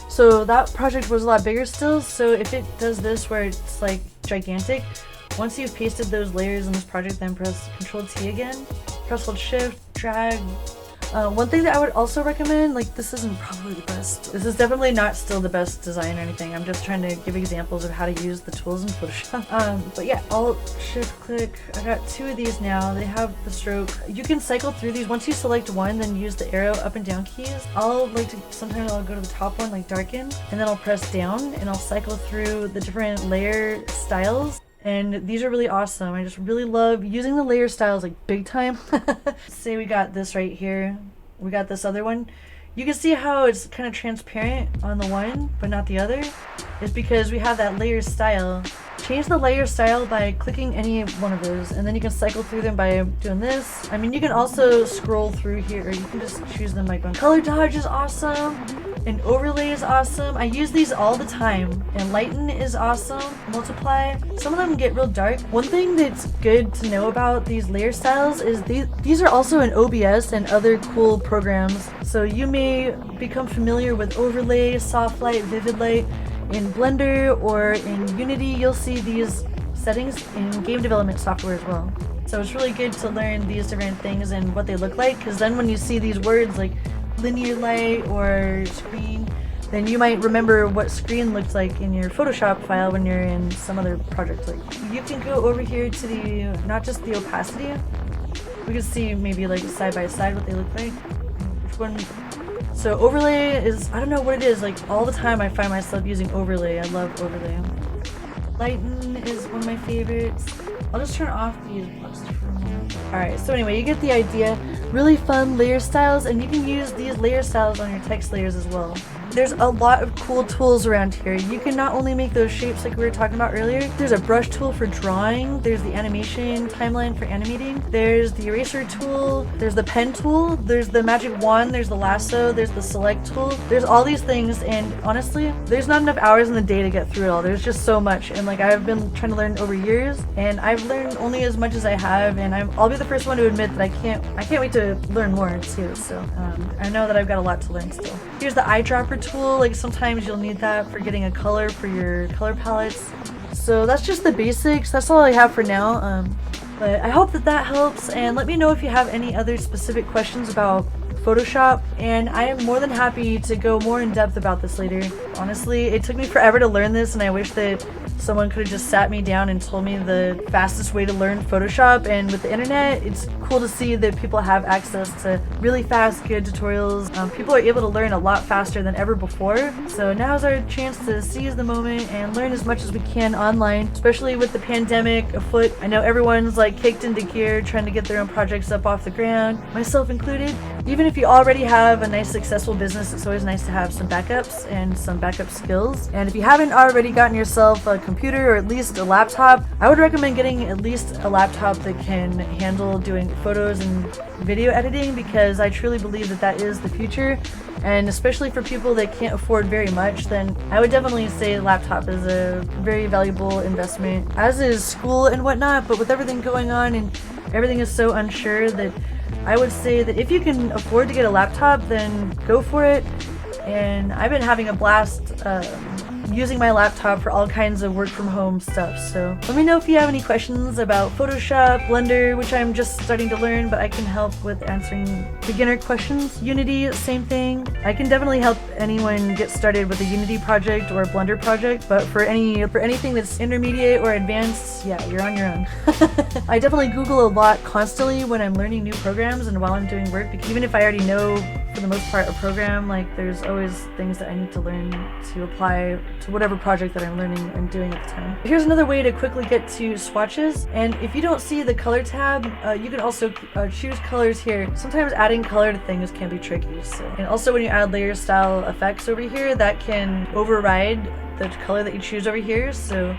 so that project was a lot bigger still, so if it does this where it's like gigantic, once you've pasted those layers in this project, then press Control T again, press hold Shift, drag. One thing that I would also recommend, like this isn't probably the best, this is definitely not still the best design or anything, I'm just trying to give examples of how to use the tools in Photoshop. But yeah, Alt, Shift, click, I got 2 of these now, they have the stroke. You can cycle through these, once you select one, then use the arrow up and down keys. Sometimes I'll go to the top one, like darken, and then I'll press down, and I'll cycle through the different layer styles. And these are really awesome. I just really love using the layer styles like big time. Say we got this right here. We got this other one. You can see how it's kind of transparent on the one, but not the other. It's because we have that layer style. Change the layer style by clicking any one of those, and then you can cycle through them by doing this. I mean, you can also scroll through here, or you can just choose them by going. Color dodge is awesome, and overlay is awesome. I use these all the time, and lighten is awesome. Multiply. Some of them get real dark. One thing that's good to know about these layer styles is these are also in OBS and other cool programs. So you may become familiar with overlay, soft light, vivid light. In Blender or in Unity, you'll see these settings in game development software as well. So it's really good to learn these different things and what they look like, because then when you see these words like linear light or screen, then you might remember what screen looked like in your Photoshop file when you're in some other project. Like, you can go over here to the, not just the opacity, we can see maybe like side by side what they look like. Which one? So overlay is, I don't know what it is, like all the time I find myself using overlay. I love overlay. Lighten is one of my favorites. I'll just turn off these blocks for a moment. Alright, so anyway, you get the idea. Really fun layer styles, and you can use these layer styles on your text layers as well. There's a lot of cool tools around here. You can not only make those shapes like we were talking about earlier, there's a brush tool for drawing, there's the animation timeline for animating, there's the eraser tool, there's the pen tool, there's the magic wand, there's the lasso, there's the select tool. There's all these things, and honestly, there's not enough hours in the day to get through it all. There's just so much, and like I've been trying to learn over years, and I've learned only as much as I have, and I'll be the first one to admit that I can't wait to learn more too. So I know that I've got a lot to learn still. Here's the eyedropper tool. Like sometimes you'll need that for getting a color for your color palettes. So that's just the basics. That's all I have for now. But I hope that helps, and let me know if you have any other specific questions about Photoshop, and I am more than happy to go more in depth about this later. Honestly, it took me forever to learn this, and I wish that someone could have just sat me down and told me the fastest way to learn Photoshop. And with the internet, it's cool to see that people have access to really fast, good tutorials. People are able to learn a lot faster than ever before. So now's our chance to seize the moment and learn as much as we can online, especially with the pandemic afoot. I know everyone's like kicked into gear trying to get their own projects up off the ground, myself included. Even if you already have a nice successful business, it's always nice to have some backups and some backup skills. And if you haven't already gotten yourself a computer or at least a laptop, I would recommend getting at least a laptop that can handle doing photos and video editing, because I truly believe that is the future. And especially for people that can't afford very much, then I would definitely say a laptop is a very valuable investment, as is school and whatnot. But with everything going on and everything is so unsure, that I would say that if you can afford to get a laptop, then go for it. And I've been having a blast using my laptop for all kinds of work from home stuff. So let me know if you have any questions about Photoshop, Blender, which I'm just starting to learn, but I can help with answering beginner questions. Unity, same thing. I can definitely help anyone get started with a Unity project or a Blender project, but for anything that's intermediate or advanced, yeah, you're on your own. I definitely Google a lot constantly when I'm learning new programs and while I'm doing work, because even if I already know for the most part a program, like there's always things that I need to learn to apply to whatever project that I'm learning and doing at the time. Here's another way to quickly get to swatches, and if you don't see the color tab, you can also choose colors here. Sometimes adding color to things can be tricky. So, and also when you add layer style effects over here, that can override the color that you choose over here. So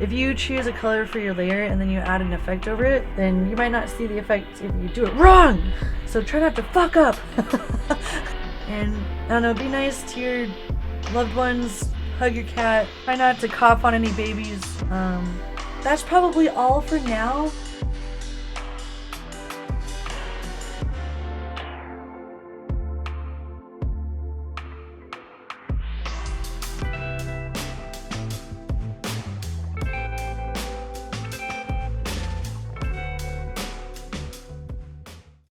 if you choose a color for your layer and then you add an effect over it, then you might not see the effect if you do it wrong. So try not to fuck up. And I don't know, be nice to your loved ones, hug your cat, try not to cough on any babies. That's probably all for now.